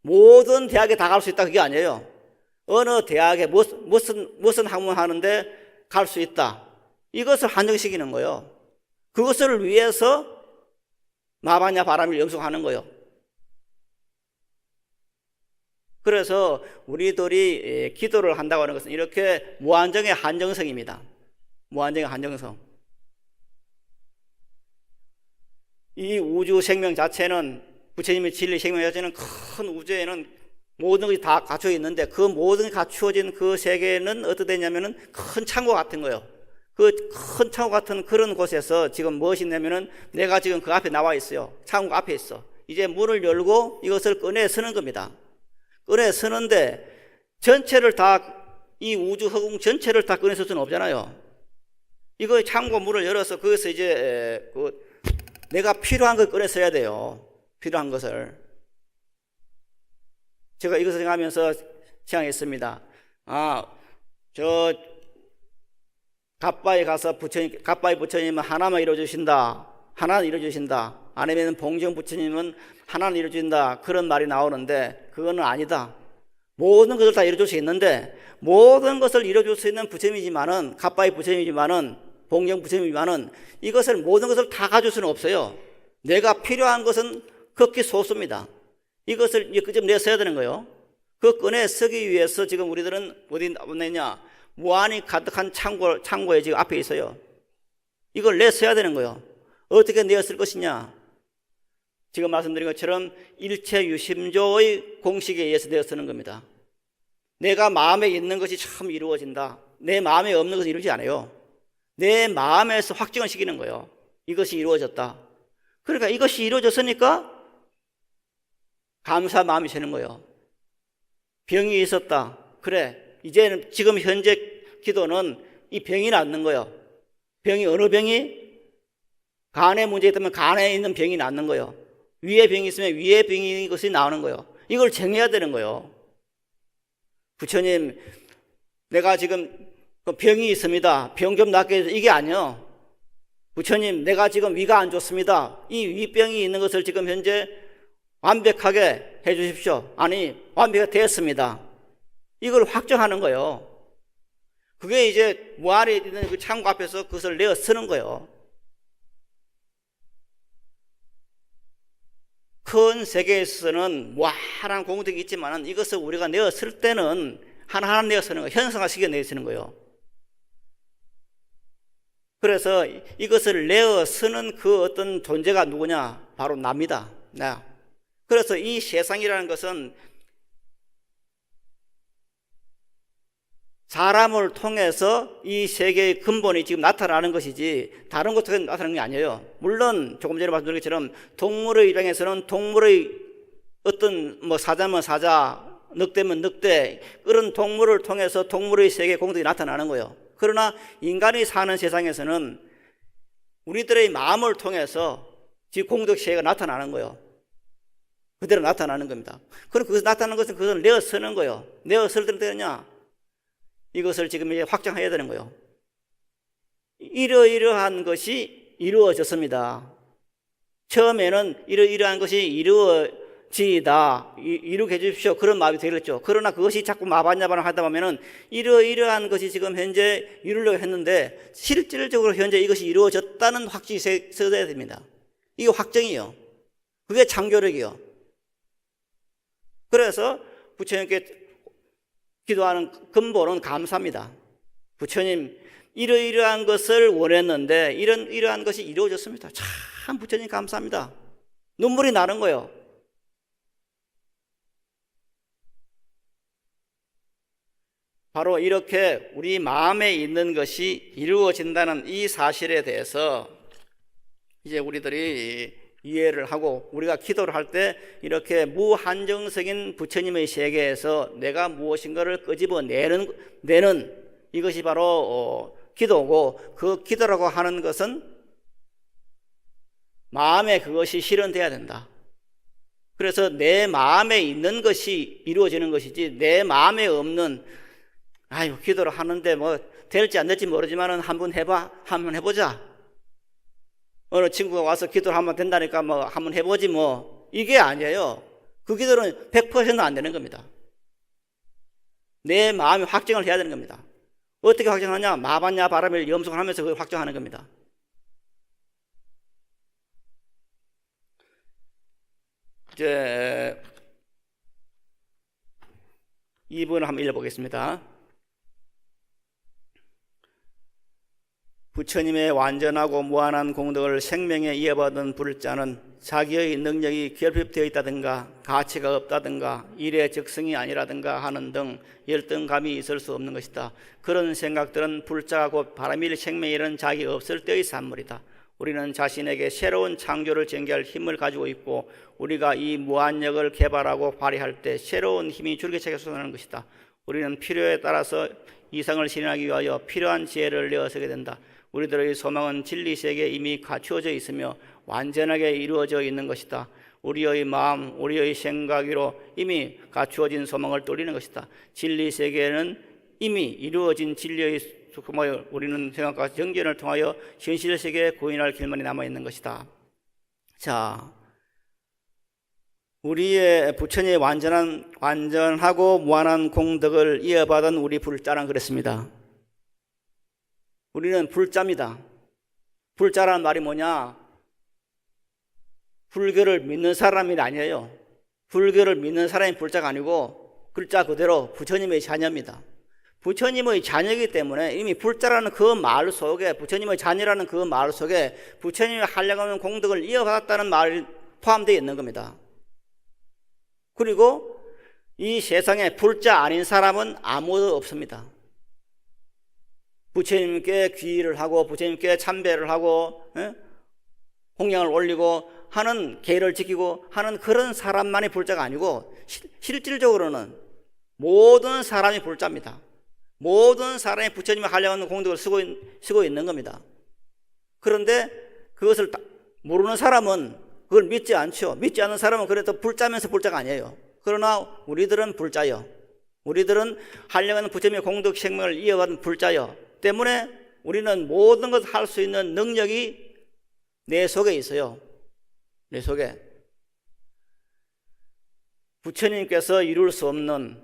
모든 대학에 다 갈 수 있다 그게 아니에요. 어느 대학에 무슨 학문 하는데 갈 수 있다. 이것을 한정시키는 거예요. 그것을 위해서 마바냐 바람을 영속하는 거예요. 그래서 우리들이 기도를 한다고 하는 것은 이렇게 무한정의 한정성입니다. 무한정의 한정성. 이 우주 생명 자체는 부처님의 진리 생명 자체는 큰 우주에는 모든 것이 다 갖춰 있는데 그 모든 갖추어진 그 세계는 어떻게 되냐면은 큰 창고 같은 거예요. 그 큰 창고 같은 그런 곳에서 지금 무엇이 있냐면은 내가 지금 그 앞에 나와 있어요. 창고 앞에 있어. 이제 문을 열고 이것을 꺼내 쓰는 겁니다. 꺼내 쓰는데 전체를 다 이 우주 허공 전체를 다 꺼내 쓸 수는 없잖아요. 이거 창고 문을 열어서 거기서 이제 내가 필요한 걸 꺼내 써야 돼요. 필요한 것을. 제가 이것을 생각하면서 생각했습니다. 저 갑바에 가서 갑바의 부처님은 하나만 이루어주신다. 하나는 이루어주신다. 아니면 봉정 부처님은 하나는 이루어준다. 그런 말이 나오는데 그거는 아니다. 모든 것을 다 이루어줄 수 있는데 모든 것을 이루어줄 수 있는 부처님이지만은 갑바의 부처님이지만은 봉정 부처님이지만은 이것을 모든 것을 다 가질 수는 없어요. 내가 필요한 것은 극히 소수입니다. 이것을 좀 내서야 되는 거예요. 그 꺼내 쓰기 위해서 지금 우리들은 어디 내냐? 무한히 가득한 창고에 지금 앞에 있어요. 이걸 내서야 되는 거예요. 어떻게 내었을 것이냐? 지금 말씀드린 것처럼 일체 유심조의 공식에 의해서 내어 쓰는 겁니다. 내가 마음에 있는 것이 참 이루어진다. 내 마음에 없는 것은 이루어지지 않아요. 내 마음에서 확증을 시키는 거예요. 이것이 이루어졌다. 그러니까 이것이 이루어졌으니까 감사 마음이 드는 거예요. 병이 있었다. 그래, 이제는 지금 현재 기도는 이 병이 낫는 거예요. 병이 어느 병이? 간에 문제 있다면 간에 있는 병이 낫는 거예요. 위에 병이 있으면 위에 병이 것이 나오는 거예요. 이걸 정해야 되는 거예요. 부처님, 내가 지금 병이 있습니다. 병 좀 낫게 해서 이게 아니요. 부처님, 내가 지금 위가 안 좋습니다. 이 위병이 있는 것을 지금 현재 완벽하게 해 주십시오. 아니, 완벽하게 되었습니다. 이걸 확정하는 거예요. 그게 이제 무아래 있는 그 창고 앞에서 그것을 내어 쓰는 거예요. 큰 세계에서는 무한한 공덕이 있지만 이것을 우리가 내어 쓸 때는 하나하나 내어 쓰는 거예요. 현상화시켜 내어 쓰는 거예요. 그래서 이것을 내어 쓰는 그 어떤 존재가 누구냐? 바로 납니다. 네. 그래서 이 세상이라는 것은 사람을 통해서 이 세계의 근본이 지금 나타나는 것이지 다른 것으로 나타나는 게 아니에요. 물론 조금 전에 말씀드린 것처럼 동물의 입장에서는 동물의 어떤 뭐 사자면 사자, 늑대면 늑대, 그런 동물을 통해서 동물의 세계 공덕이 나타나는 거예요. 그러나 인간이 사는 세상에서는 우리들의 마음을 통해서 지금 공덕 세계가 나타나는 거예요. 그대로 나타나는 겁니다. 그럼 그것을 나타나는 것은 그것을 내어 쓰는 거예요. 내어 쓸 때냐? 이것을 지금 이제 확정해야 되는 거예요. 이러이러한 것이 이루어졌습니다. 처음에는 이러이러한 것이 이루어지다, 이루게 해주십시오. 그런 마음이 되겠죠. 그러나 그것이 자꾸 마반야반을 하다 보면은 이러이러한 것이 지금 현재 이루려고 했는데 실질적으로 현재 이것이 이루어졌다는 확증이 써야 됩니다. 이게 확정이요. 그게 창조력이요. 그래서 부처님께 기도하는 근본은 감사입니다. 부처님, 이러이러한 것을 원했는데 이러한 것이 이루어졌습니다. 참 부처님 감사합니다. 눈물이 나는 거예요. 바로 이렇게 우리 마음에 있는 것이 이루어진다는 이 사실에 대해서 이제 우리들이 이해를 하고 우리가 기도를 할 때 이렇게 무한정적인 부처님의 세계에서 내가 무엇인가를 끄집어내는 이것이 바로 기도고, 그 기도라고 하는 것은 마음에 그것이 실현돼야 된다. 그래서 내 마음에 있는 것이 이루어지는 것이지 내 마음에 없는 아유 기도를 하는데 뭐 될지 안 될지 모르지만은 한번 해보자. 어느 친구가 와서 기도를 하면 된다니까 뭐 한번 해보지 뭐 이게 아니에요. 그 기도는 100% 안 되는 겁니다. 내 마음이 확정을 해야 되는 겁니다. 어떻게 확정하냐? 마반야 바람을 염송을 하면서 그걸 확정하는 겁니다. 이제 2번을 한번 읽어보겠습니다. 부처님의 완전하고 무한한 공덕을 생명에 이어받은 불자는 자기의 능력이 결핍되어 있다든가 가치가 없다든가 일의 적성이 아니라든가 하는 등 열등감이 있을 수 없는 것이다. 그런 생각들은 불자가 곧 바람일 생명이라는 자기 없을 때의 산물이다. 우리는 자신에게 새로운 창조를 전개할 힘을 가지고 있고 우리가 이 무한력을 개발하고 발휘할 때 새로운 힘이 줄기차게 솟아나는 것이다. 우리는 필요에 따라서 이상을 실현하기 위하여 필요한 지혜를 내어서게 된다. 우리들의 소망은 진리세계에 이미 갖추어져 있으며 완전하게 이루어져 있는 것이다. 우리의 마음, 우리의 생각 위로 이미 갖추어진 소망을 돌리는 것이다. 진리세계에는 이미 이루어진 진리의 소망을 우리는 생각과 정견을 통하여 현실세계에 구인할 길만이 남아있는 것이다. 자, 우리의 부처님의 완전하고 무한한 공덕을 이어받은 우리 불자란 그랬습니다. 우리는 불자입니다. 불자라는 말이 뭐냐? 불교를 믿는 사람이 아니에요. 불교를 믿는 사람이 불자가 아니고 글자 그대로 부처님의 자녀입니다. 부처님의 자녀이기 때문에 이미 불자라는 그 말 속에, 부처님의 자녀라는 그 말 속에 부처님이 하려고 하는 공덕을 이어받았다는 말이 포함되어 있는 겁니다. 그리고 이 세상에 불자 아닌 사람은 아무도 없습니다. 부처님께 귀의를 하고 부처님께 참배를 하고 공양을 올리고 하는 계를 지키고 하는 그런 사람만이 불자가 아니고 실질적으로는 모든 사람이 불자입니다. 모든 사람이 부처님을 하려는 공덕을 쓰고 있는 겁니다. 그런데 그것을 모르는 사람은 그걸 믿지 않죠. 믿지 않는 사람은 그래도 불자면서 불자가 아니에요. 그러나 우리들은 불자요. 우리들은 하려는 부처님의 공덕 생명을 이어받은 불자요. 때문에 우리는 모든 것을 할 수 있는 능력이 내 속에 있어요. 내 속에. 부처님께서 이룰 수 없는,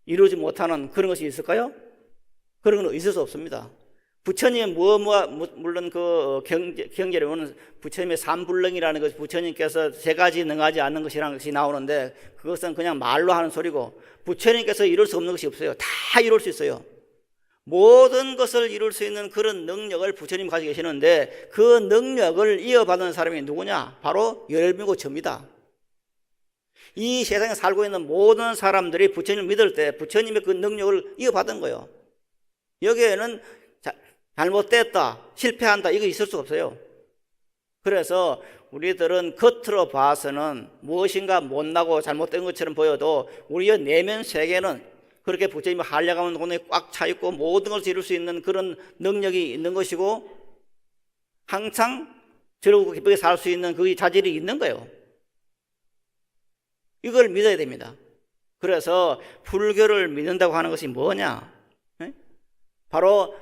이루지 못하는 그런 것이 있을까요? 그런 건 있을 수 없습니다. 부처님의 물론 그 경제를 보면 부처님의 삼불능이라는 것이 부처님께서 세 가지 능하지 않는 것이라는 것이 나오는데 그것은 그냥 말로 하는 소리고 부처님께서 이룰 수 없는 것이 없어요. 다 이룰 수 있어요. 모든 것을 이룰 수 있는 그런 능력을 부처님 가지고 계시는데 그 능력을 이어받은 사람이 누구냐? 바로 여러분이고 저입니다. 이 세상에 살고 있는 모든 사람들이 부처님을 믿을 때 부처님의 그 능력을 이어받은 거예요. 여기에는 잘못됐다, 실패한다 이거 있을 수 없어요. 그래서 우리들은 겉으로 봐서는 무엇인가 못나고 잘못된 것처럼 보여도 우리의 내면 세계는 그렇게 부처님을 하려가면 돈에 꽉 차 있고 모든 것을 이룰 수 있는 그런 능력이 있는 것이고 항상 즐겁고 기쁘게 살 수 있는 그 자질이 있는 거예요. 이걸 믿어야 됩니다. 그래서 불교를 믿는다고 하는 것이 뭐냐? 바로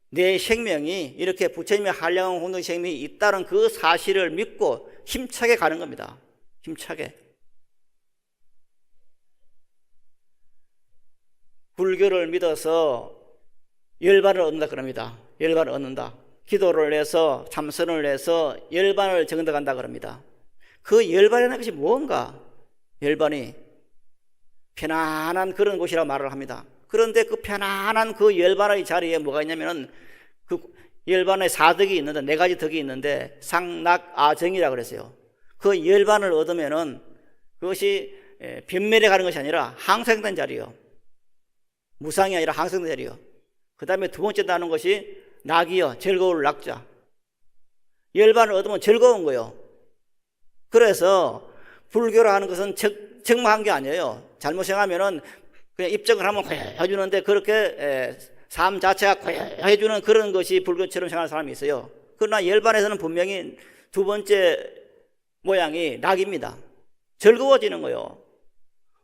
내 생명이 이렇게 부처님의 한량한 공덕 생명이 있다는 그 사실을 믿고 힘차게 가는 겁니다. 힘차게. 불교를 믿어서 열반을 얻는다 그럽니다. 열반을 얻는다. 기도를 해서 참선을 해서 열반을 정득한다 그럽니다. 그 열반이라는 것이 뭔가? 열반이 편안한 그런 곳이라고 말을 합니다. 그런데 그 편안한 그 열반의 자리에 뭐가 있냐면은 그 열반의 사덕이 있는데 네 가지 덕이 있는데 상락아정이라고 그랬어요. 그 열반을 얻으면은 그것이 변멸해 가는 것이 아니라 항상된 자리요. 무상이 아니라 항상된 자리요. 그 다음에 두 번째 나는 것이 낙이요. 즐거울 낙자. 열반을 얻으면 즐거운 거요. 그래서 불교를 하는 것은 정마한 게 아니에요. 잘못 생각하면은 그냥 입적을 하면 해주는데 그렇게 삶 자체가 해주는 그런 것이 불교처럼 생각하는 사람이 있어요. 그러나 열반에서는 분명히 두 번째 모양이 낙입니다. 즐거워지는 거예요.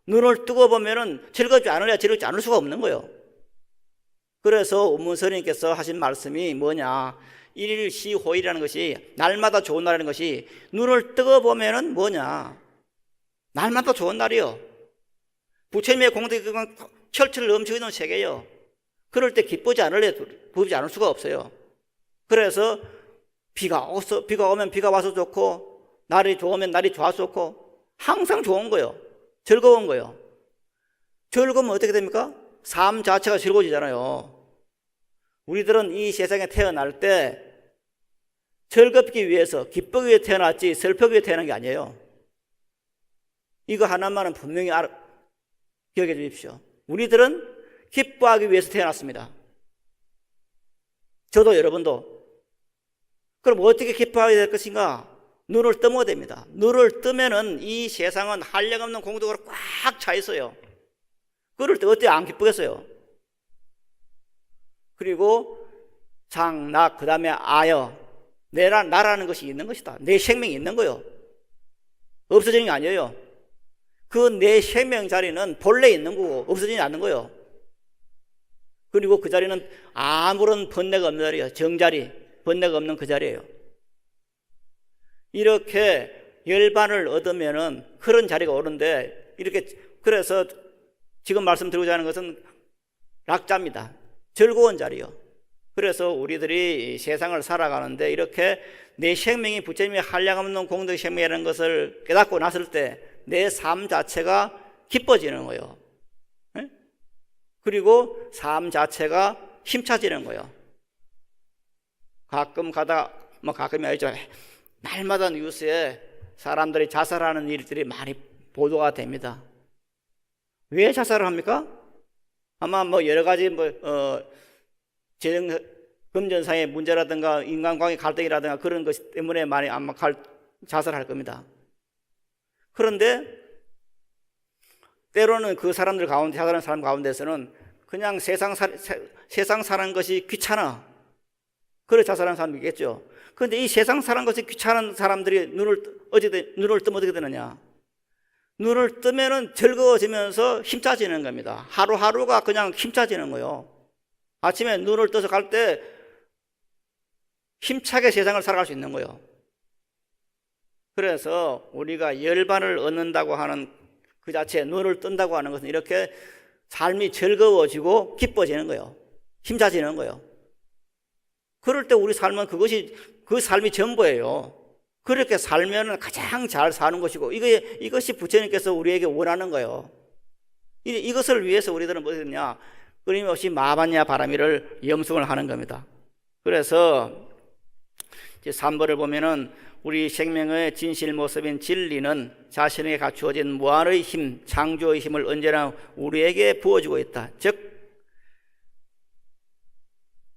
눈을 뜨고 보면은 즐겁지 않으려 즐겁지 않을 수가 없는 거예요. 그래서 운문스님께서 하신 말씀이 뭐냐? 일시호일이라는 것이 날마다 좋은 날이라는 것이 눈을 뜨고 보면은 뭐냐? 날마다 좋은 날이요. 부처님의 공덕이 철철 넘치고 있는 세계요. 그럴 때 기쁘지 않을 수가 없어요. 그래서 비가 오면 비가 와서 좋고 날이 좋으면 날이 좋아서 좋고 항상 좋은 거예요. 즐거운 거예요. 즐거우면 어떻게 됩니까? 삶 자체가 즐거워지잖아요. 우리들은 이 세상에 태어날 때 즐겁기 위해서 기쁘기 위해 태어났지 슬프기 위해 태어난 게 아니에요. 이거 하나만은 분명히 기억해 주십시오. 우리들은 기뻐하기 위해서 태어났습니다. 저도 여러분도. 그럼 어떻게 기뻐하게 될 것인가? 눈을 뜨면 됩니다. 눈을 뜨면은 이 세상은 한량없는 공덕으로 꽉 차 있어요. 그럴 때 어때 안 기쁘겠어요? 그리고 상락 그 다음에 아여 나라는 것이 있는 것이다. 내 생명이 있는 거요. 없어지는 게 아니에요. 그 내 생명 자리는 본래 있는 거고 없어지지 않는 거예요. 그리고 그 자리는 아무런 번뇌가 없는 자리예요. 정자리, 번뇌가 없는 그 자리예요. 이렇게 열반을 얻으면은 그런 자리가 오는데 이렇게 그래서 지금 말씀드리고자 하는 것은 낙자입니다. 즐거운 자리요. 그래서 우리들이 세상을 살아가는데 이렇게 내 생명이 부처님의 한량없는 공덕 생명이라는 것을 깨닫고 났을 때 내 삶 자체가 기뻐지는 거예요. 네? 그리고 삶 자체가 힘차지는 거예요. 가끔이 아니죠. 날마다 뉴스에 사람들이 자살하는 일들이 많이 보도가 됩니다. 왜 자살을 합니까? 아마 여러 가지 금전상의 문제라든가 인간관계 갈등이라든가 그런 것 때문에 많이 아마 자살할 겁니다. 그런데 때로는 그 사람들 가운데, 자살하는 사람 가운데서는 그냥 세상 사는 것이 귀찮아. 그래 자살하는 사람이 있겠죠. 그런데 이 세상 사는 것이 귀찮은 사람들이 눈을 뜨면 어떻게 되느냐? 눈을 뜨면은 즐거워지면서 힘차지는 겁니다. 하루하루가 그냥 힘차지는 거예요. 아침에 눈을 떠서 갈 때 힘차게 세상을 살아갈 수 있는 거예요. 그래서 우리가 열반을 얻는다고 하는 그 자체, 눈을 뜬다고 하는 것은 이렇게 삶이 즐거워지고 기뻐지는 거예요. 힘차지는 거예요. 그럴 때 우리 삶은 그 삶이 전부예요. 그렇게 살면 가장 잘 사는 것이고, 이것이 부처님께서 우리에게 원하는 거예요. 이것을 위해서 우리들은 뭐 했냐? 끊임없이 마반야 바라미를 염승을 하는 겁니다. 그래서 이제 3번을 보면은 우리 생명의 진실 모습인 진리는 자신에게 갖추어진 무한의 힘, 창조의 힘을 언제나 우리에게 부어주고 있다. 즉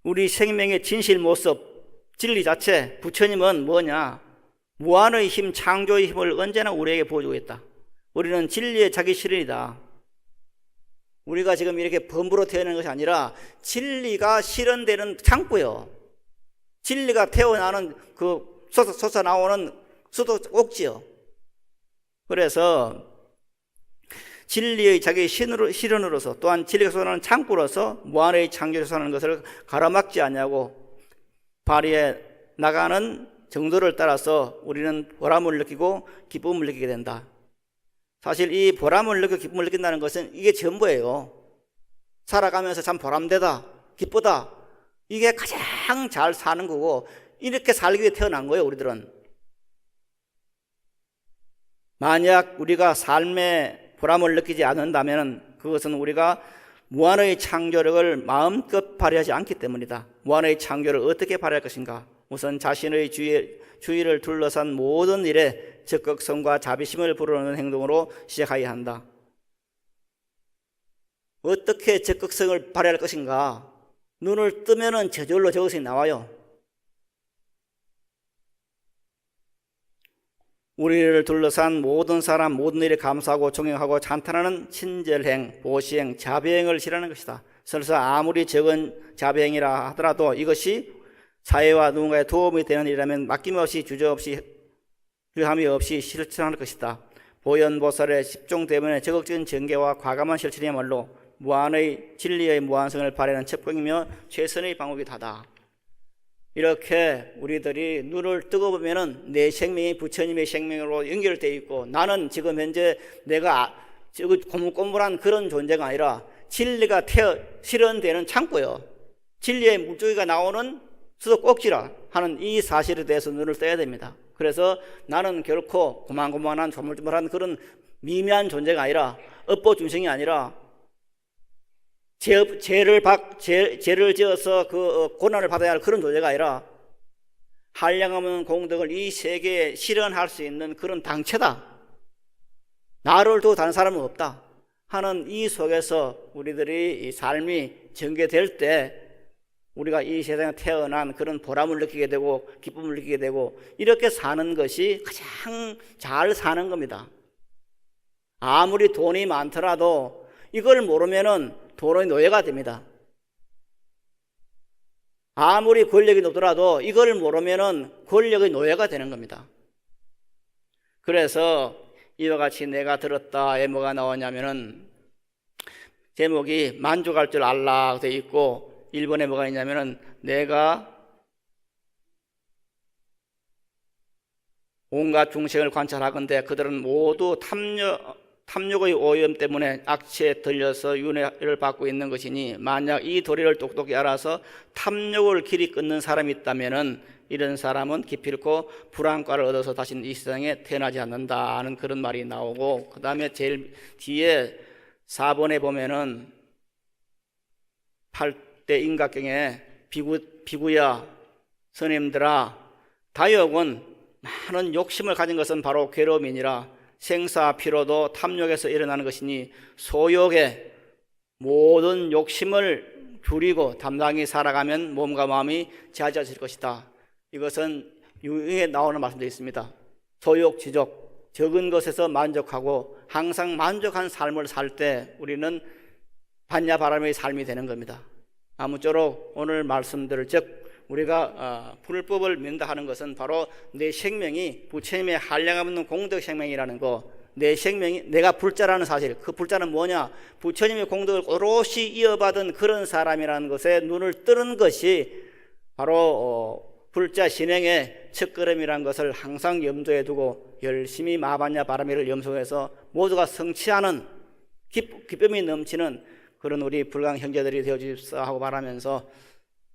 우리 생명의 진실 모습, 진리 자체, 부처님은 뭐냐? 무한의 힘, 창조의 힘을 언제나 우리에게 부어주고 있다. 우리는 진리의 자기 실현이다. 우리가 지금 이렇게 범부로 태어나는 것이 아니라 진리가 실현되는 창고요. 진리가 태어나는 솟아나오는 수도 꼭지요. 그래서 진리의 자기 실현으로서, 또한 진리가 솟아나는 창고로서 무한의 창조를 솟아나는 것을 가로막지 않냐고 발휘해 나가는 정도를 따라서 우리는 보람을 느끼고 기쁨을 느끼게 된다. 사실 이 보람을 느끼고 기쁨을 느낀다는 것은 이게 전부예요. 살아가면서 참 보람되다, 기쁘다, 이게 가장 잘 사는 거고, 이렇게 살기 위해 태어난 거예요. 우리들은 만약 우리가 삶의 보람을 느끼지 않는다면 그것은 우리가 무한의 창조력을 마음껏 발휘하지 않기 때문이다. 무한의 창조를 어떻게 발휘할 것인가? 우선 자신의 주위를 둘러싼 모든 일에 적극성과 자비심을 불어넣는 행동으로 시작해야 한다. 어떻게 적극성을 발휘할 것인가? 눈을 뜨면은 저절로 저것이 나와요. 우리를 둘러싼 모든 사람, 모든 일에 감사하고 존경하고 찬탄하는 친절행, 보시행, 자비행을 실하는 것이다. 설사 아무리 적은 자비행이라 하더라도 이것이 사회와 누군가의 도움이 되는 일이라면 맡김없이 주저없이 흠이 없이 실천할 것이다. 보현보살의 십종대문의 적극적인 전개와 과감한 실천이야말로 무한의 진리의 무한성을 발휘하는 첩경이며 최선의 방법이다. 이렇게 우리들이 눈을 뜨고 보면은 내 생명이 부처님의 생명으로 연결되어 있고, 나는 지금 현재 내가 고물고물한 그런 존재가 아니라 진리가 실현되는 창고요. 진리의 물줄기가 나오는 수도 꼭지라 하는 이 사실에 대해서 눈을 떠야 됩니다. 그래서 나는 결코 고만고만한 조물조물한 그런 미미한 존재가 아니라, 업보중생이 아니라 죄를 지어서 그 고난을 받아야 할 그런 존재가 아니라 한량없는 공덕을 이 세계에 실현할 수 있는 그런 당체다. 나를 두고 다른 사람은 없다 하는 이 속에서 우리들이 이 삶이 전개될 때 우리가 이 세상에 태어난 그런 보람을 느끼게 되고 기쁨을 느끼게 되고, 이렇게 사는 것이 가장 잘 사는 겁니다. 아무리 돈이 많더라도 이걸 모르면은 돈의 노예가 됩니다. 아무리 권력이 높더라도 이걸 모르면은 권력의 노예가 되는 겁니다. 그래서 이와 같이 내가 들었다에 뭐가 나오냐면은 제목이 만족할 줄 알라 되어 있고, 1번에 뭐가 있냐면은 내가 온갖 중생을 관찰하건대 그들은 모두 탐욕의 오염 때문에 악취에 들려서 윤회를 받고 있는 것이니, 만약 이 도리를 똑똑히 알아서 탐욕을 길이 끊는 사람이 있다면은 이런 사람은 기필코 불안과를 얻어서 다시는 이 세상에 태어나지 않는다 하는 그런 말이 나오고, 그 다음에 제일 뒤에 4번에 보면은 8대 인각경에 비구야 스님들아, 다욕은 많은 욕심을 가진 것은 바로 괴로움이니라. 생사 피로도 탐욕에서 일어나는 것이니 소욕의 모든 욕심을 줄이고 담당히 살아가면 몸과 마음이 자주해질 것이다. 이것은 유행에 나오는 말씀도 있습니다. 소욕, 지족, 적은 것에서 만족하고 항상 만족한 삶을 살 때 우리는 반야바람의 삶이 되는 겁니다. 아무쪼록 오늘 말씀들 즉 우리가 불법을 믿는다 하는 것은 바로 내 생명이 부처님의 한량함 없는 공덕 생명이라는 거, 내 생명이 내가 불자라는 사실, 그 불자는 뭐냐? 부처님의 공덕을 오롯이 이어받은 그런 사람이라는 것에 눈을 뜨는 것이 바로 불자 신행의 첫걸음이라는 것을 항상 염두에 두고 열심히 마반야 바라미를 염소해서 모두가 성취하는 기쁨이 넘치는 그런 우리 불강 형제들이 되어 주십사 하고 바라면서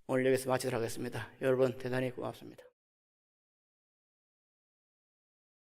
오늘 여기서 마치도록 하겠습니다. 여러분 대단히 고맙습니다.